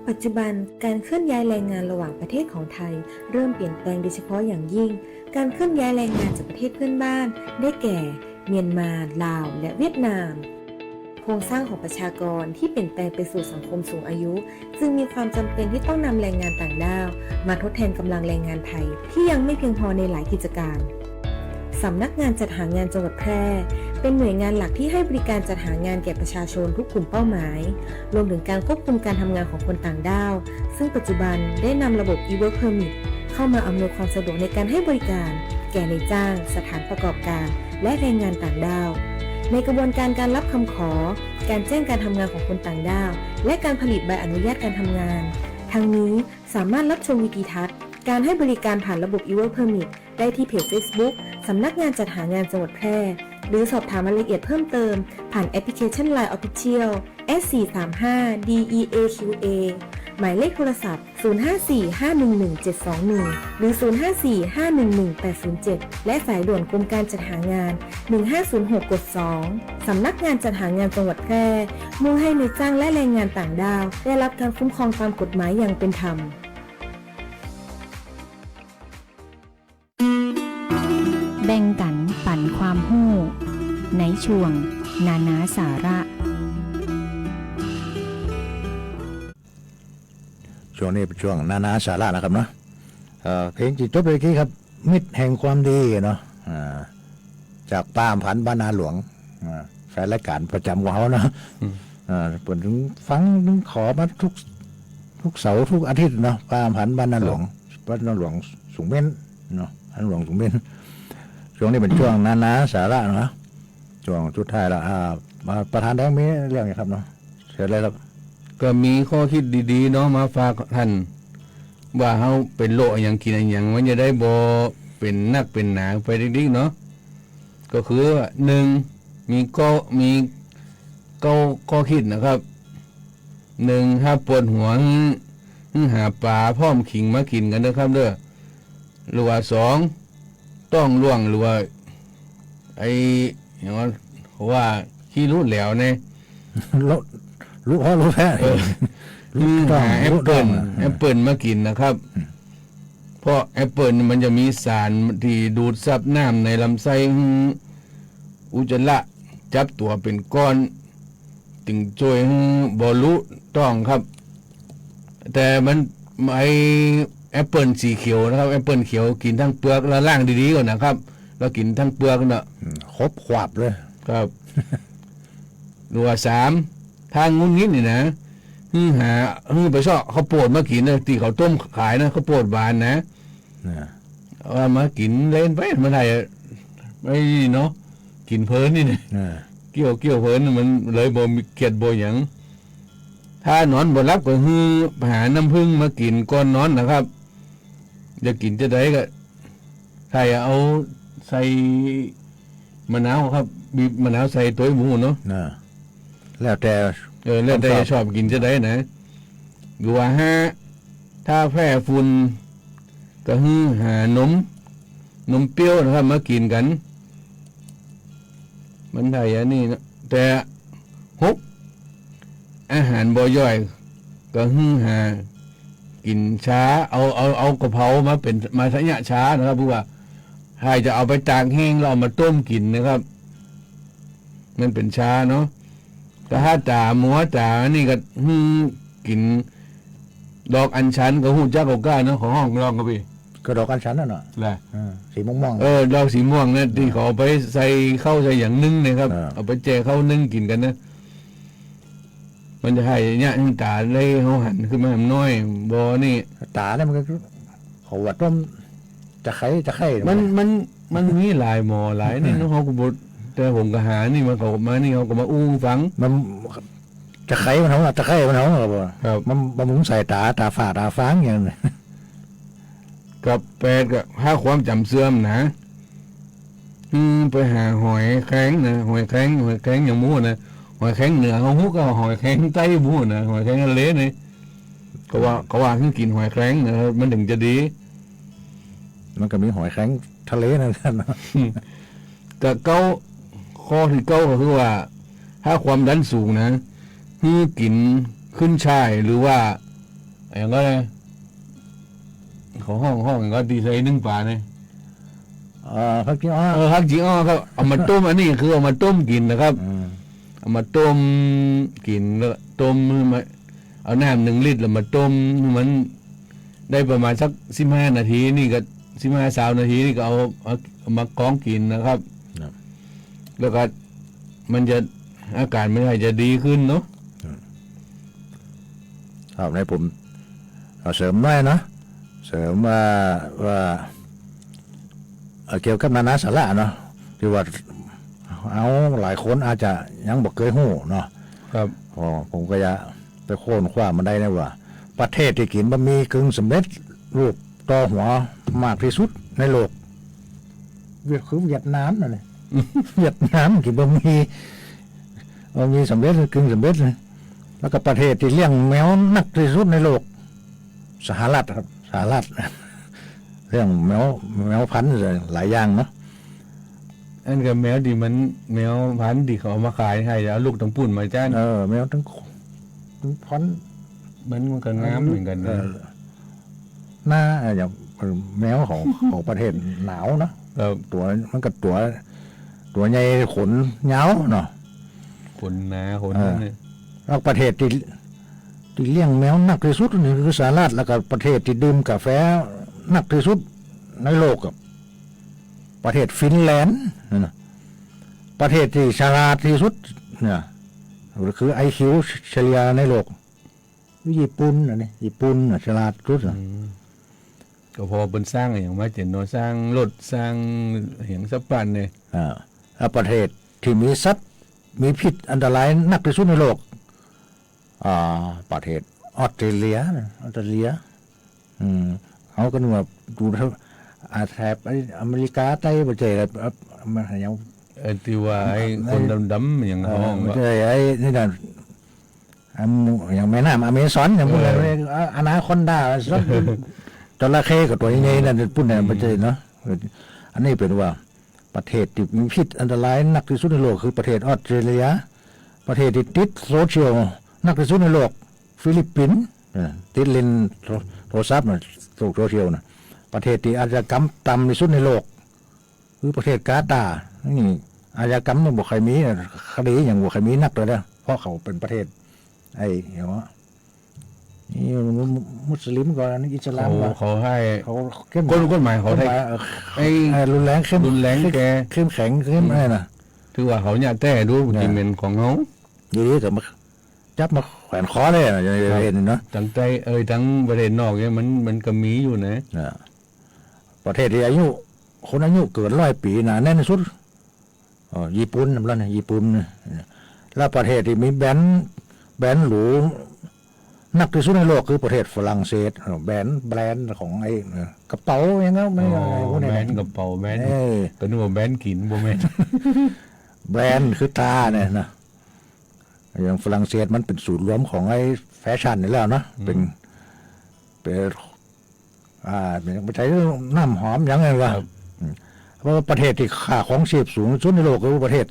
ปัจจุบันการเคลื่อนย้ายแรงงานระหว่างประเทศของไทยเริ่มเปลี่ยนแปลงโดยเฉพาะอย่างยิ่งการเคลื่อนย้ายแรงงานจากประเทศเพื่อนบ้านได้แก่เมียนมาลาวและเวียดนามโครงสร้างของประชากรที่เปลี่ยนแปลงไปสู่สังคมสูงอายุจึงมีความจำเป็นที่ต้องนำแรงงานต่างด้าวมาทดแทนกำลังแรงงานไทยที่ยังไม่เพียงพอในหลายกิจการสำนักงานจัดหางานจังหวัดแพร่เป็นหน่วยงานหลักที่ให้บริการจัดหางานแก่ประชาชนทุกกลุ่มเป้าหมายรวมถึงการควบคุมการทำงานของคนต่างด้าวซึ่งปัจจุบันได้นำระบบ e-work permit เข้ามาอำนวยความสะดวกในการให้บริการแก่นายจ้างสถานประกอบการและแรงงานต่างด้าวในกระบวนการการรับคำขอการแจ้งการทำงานของคนต่างด้าวและการผลิตใบอนุญาตการทำงานทั้งนี้สามารถรับชมวิดีทัศน์การให้บริการผ่านระบบ e-work permit ได้ที่เพจ Facebook สำนักงานจัดหางานจังหวัดแพร่หรือสอบถามรายละเอียดเพิ่มเติมผ่านแอปพลิเคชัน LINE Official S435DEAQA หมายเลขโทรศัพท์ 0545117721 หรือ 0545118807 และสายด่วนกรมการจัดหางาน 1506 กด 2 สำนักงานจัดหางานจังหวัดแพร่มุ่งให้นายจ้างและแรงงานต่างด้าวได้รับการคุ้มครองตามกฎหมายอย่างเป็นธรรมแบ่งกันปั่นความหู้ในช่วงนานาสาระช่วงนี้เป็นช่วงนานาสาระนะครับเนาะเพลงจิตจบเลยกี้ครับมิตรแห่งความดีเนาะจากป้ามพันธ์บ้านนาหลวงแฟนรายการประจำของเขาเนาะเปิดถึงฟังถึงขอมาทุกเสาร์ทุกอาทิตย์เนาะป้ามพันธ์บ้านนาหลวงสูงเม้นเนาะบ้านหลวงสูงเม้นช่วงนี้เป็นช่วงนานาสาระเนาะช่วงสุดท้ายแล้วมาประธานแดงมีเรื่องไงครับเนาะเชิญเลยครับก็มีข้อคิดดีๆเนาะมาฝากท่านว่าเฮาเป็นโรคอย่างกินอย่างมันจะได้บ่เป็นนักเป็นหนาไปดิ๊กๆเนาะก็คือว่า1มีข้อคิดนะครับ1ถ้าปวดหัวหาปลาพร้อมขิงมากินกันนะครับเด้อหรือว่า2ต้องล่วงหรือว่าไอ้อย่างว่าขี้รู้แหลวเนี่ยรู้พ่อรู้แพ้หาแอปเปิลมากินนะครับเพราะแอปเปิลมันจะมีสารที่ดูดซับน้ำในลำไส้อุจจาระจับตัวเป็นก้อนถึงช่วยบอลุต้องครับแต่มันไอแอปเปิลสีเขียวนะครับแอปเปิลเขียวกินทั้งเปลือกแล้วล่างดีๆก่อนนะครับแล้วกินทั้งเปลือกเนาะครบขวบเลยครับดูว่า3ทางงุ้นงิ้นนี่นะหาไปชอบข้าวโพดมากินนะตีเขาต้มขายนะข้าวโพดบานนะว่ามากินเล่นไปมันไทยไม่เนาะกินเพลินนี่เนี่ยเกี่ยวเพลินมันเลยบ่มีเกียดบ่อย่างถ้านอนบ่รับก็หาน้ำผึ้งมากินก่อนนอนนะครับจะกินจะได้ก็ใครเอาใส่มะนาวครับบีบมะนาวใส่ตัวหมูเนาะแล้วแต่ชอบกินจะได้นะดูว่าถ้าแพ้ฝุ่นก็หานมเปรี้ยวนะครับมากินกันมันไทยอันนี้นะแต่อาหารบ่ย่อยก็หากินช้าเอากระเพรามาสัญญาช้านะครับเพราะว่าให้จะเอาไปตากแห้งเราเอามาต้มกินนะครับมันเป็นช้าเนาะแต่ถ้าจ่าหมัวจ่านี่ก็กินดอกอัญชันก็หูจักก้าเนาะของห้องลองก็พี่ก็ดอกอัญชันนั่นน่ะแหละสีม่วงดอกสีม่วงนะที่เขาไปใส่เข้าใส่อย่างนึ่งนะครับเอาไปแจกเข้านึ่งกินกันนะมันจะให้เนี่ยตาเลยเขาหันขึ้นมาน้อยบ่นี่ตาเนี่ยมันก็เขาวัดต้มจะไข่มันมีหลายหมอหลายนี่เนาะเขาก็บดแต่ผมก็หานี่มาเขามานี่เขาก็มาอู้ฟังมันจะไข่มันเขาจะไข่มันเขาครับมันบำรุงใส่ตาฝาตาฟางอย่างนี้กับแปดกับถ้าความจำเสื่อมนะไปหาหอยแข็งนะหอยแข็งอย่างมูนะหอยแข็งเหนือเขาฮุกก็หอยแข็งใต้มูนะหอยแข็งเละนี่ก็ว่าขึ้นกินหอยแข็งนะมันถึงจะดีมันก็มีหอยแข็งทะเลนั่นกันแต่ข้อที่9ก็คือว่าถ้าความดันสูงนะกินขึ้นช่ายหรือว่า อย่างก็เลยเขาห้องก็ดีไซน์นึ่งปลาเนี่ย ผักจีอ้อ ผักจีอ้อครับเอามาต้มอันนี้คือเอามาต้มกินนะครับเอามาต้มกินแล้วต้มมาเอาน้ำ1 ลิตรแล้วมาต้มมันได้ประมาณสัก15 นาทีนี่ก็15-20 นาทีนี่ก็เอามากองกินนะครับแล้วก็มันจะอาการไม่ได้จะดีขึ้นเนาะ ครับในผมเสริมหน่อยเนาะเสริมว่าเกี่ยวกับนานาสาระเนาะที่ว่าเอาหลายคนอาจจะยังบอกเคยหู้เนาะ ครับผมก็จะไปโค่นคว้ามาได้นะว่า ประเทศที่กินบะหมี่กึ่งสำเร็จรูปต่อหัวมากที่สุดในโลกคือเวียดนามนั่นแหละ เวียดนามกินบะหมี่สำเร็จกึ่งสำเร็จเลยแล้วก็ประเทศที่เลี้ยงแมวนักที่สุดในโลกสหรัฐครับสหรัฐเรื่องแมวพันธุ์หลายอย่างเนาะ อันกับแมวดีมันแมวพันธุ์ดีเขาเอามาขายให้แล้วลูกต้องปุ่นมาจ้านแมวทั้งพันธุ์มันก็งามเหมือนกันนะหน้าอย่างแมวของประเทศหนาวเนาะตัวมันก็ตัวใหญ่ขนยาวเนาะขนหนาขนนี่แล้วประเทศที่เลี้ยงแมวนักที่สุดนี่คือสหรัฐแล้วก็ประเทศที่ดื่มกาแฟนักที่สุดในโลกกับประเทศฟินแลนด์นะประเทศที่ฉลาดที่สุดเนี่ยคือ IQ เฉลี่ยในโลกญี่ปุ่นนี่ญี่ปุ่นฉลาดสุดก็พอเป็นสร้างอย่างว่าเจนโนสร้างรถสร้างเหียงสับปันเนี่ยแล้วประเทศที่มีสัตว์มีพิษอันตรายนักที่สุดในโลกประเทศออสเตรเลียเขาก็นึกว่าดูแถบอเมริกาใต้ประเทศอะไรมันอย่างที่ว่าไอ้คนดำๆอย่างห้องไม่ใช่ไอ้นี่นั่นอย่างแม่น้ำอเมซอนอย่างพวกอะไรอนาคอนดาจระเข้กับตัวใหญ่ๆนั่นพูดเนี่ยไม่ใช่เนาะอันนี้เป็นว่าประเทศที่มีพิษอันตรายนักที่สุดในโลกคือประเทศออสเตรเลียประเทศที่ติดโซเชียลนักที่สุดในโลกฟิลิปปินส์ติดเล่นโทรศัพท์โซเชียลนะประเทศที่อาชญากรรมต่ำที่สุดในโลกคือประเทศกาตาร์นี่อาชญากรรมเนี่ยบุคคลมีคดีอย่างบุคคลมีนักเลยนะเพราะเขาเป็นประเทศไอ้อย่างว่านี่มุสลิมก่อนอิสลามเขาให้เขากฎหมายเขาให้ไอ้รุนแรงแกเข้มแข็งอะไรนะถือว่าเขาเนี่ยแต่ดูกินเป็นของเขาอยู่ดีแต่มาจับมาแขวนคอเลยนะอย่างเห็นเนาะตั้งใจทั้งประเทศนอกเนี่ยมันก็มีอยู่นะประเทศที่คนอายุเกิน100 ปีนะแน่นสุดญี่ปุ่นนั่นแหละนะญี่ปุ่นแล้วประเทศที่มีแบรนด์หรูนักที่สุดในโลกคือประเทศฝรั่งเศสแบรนด์ของไอ้กระเป๋าอย่างเงี้ยไม่อะไรพวกนี้แบรนด์กระเป๋าแบรนด์ก็นึกว่าแบรนด์กินบ่แม่นแบรนด์คือตาเนี่ยนะอย่างฝรั่งเศสมันเป็นศูนย์รวมของไอ้แฟชั่นนี่แล้วเนาะเป็นไม่ใช่น้ำหอมอย่างไรวะเพราะประเทศที่ค่าของชีพสูงสุดในโลกคือประเทศ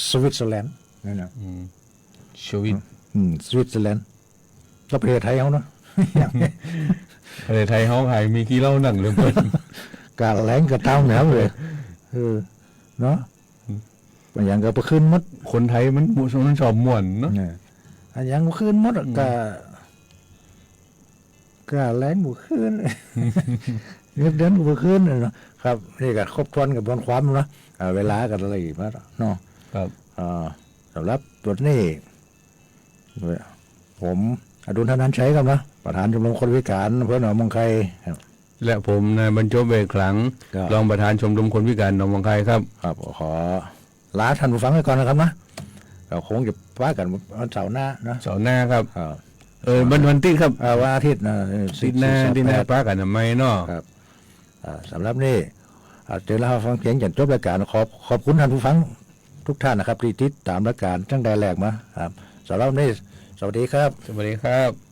สวิตเซอร์แลนด์นั่นนะสวิตเซอร์แลนด์ก็ประเทศไทยเขาเนาะประเทศไทยเขาขายมีกี่เล่าหนังเลยเพิ่นการแรงกระเท้าเหนียวเลยเนาะอย่างก็ไปขึ้นมดคนไทยมันชอบม่วนเนาะอย่างก็ขึ้นมดก็แรงบุขึ้นเงินเดือนบุขึ้นเนาะครับนี่ก็ครบถ้วนกับบนความเนาะเวลากันอะไรมาเนาะครับสำหรับตัวนี้ผมอดุลธนันชัยครับนะประธานชมรมคนพิการอำเภอหนองบัวไข่และผมนายบรรจบเบกขลังรองประธานชมรมคนพิการหนองบัวไข่ครับขอลาท่านผู้ฟังไว้ก่อนนะครับนะเราคงจะว่ากันวันเสาร์หน้านะเสาร์หน้าครับวันที่ครับวันอาทิตย์นะที่หน้าป้ากันทำไมเนาะครับสำหรับนี่เจอแล้วฟังเสียงจนจบรายการขอบคุณท่านผู้ฟังทุกท่านนะครับที่ติดตามรายการตั้งแต่แรกมาครับสำหรับนี่สวัสดีครับสวัสดีครับ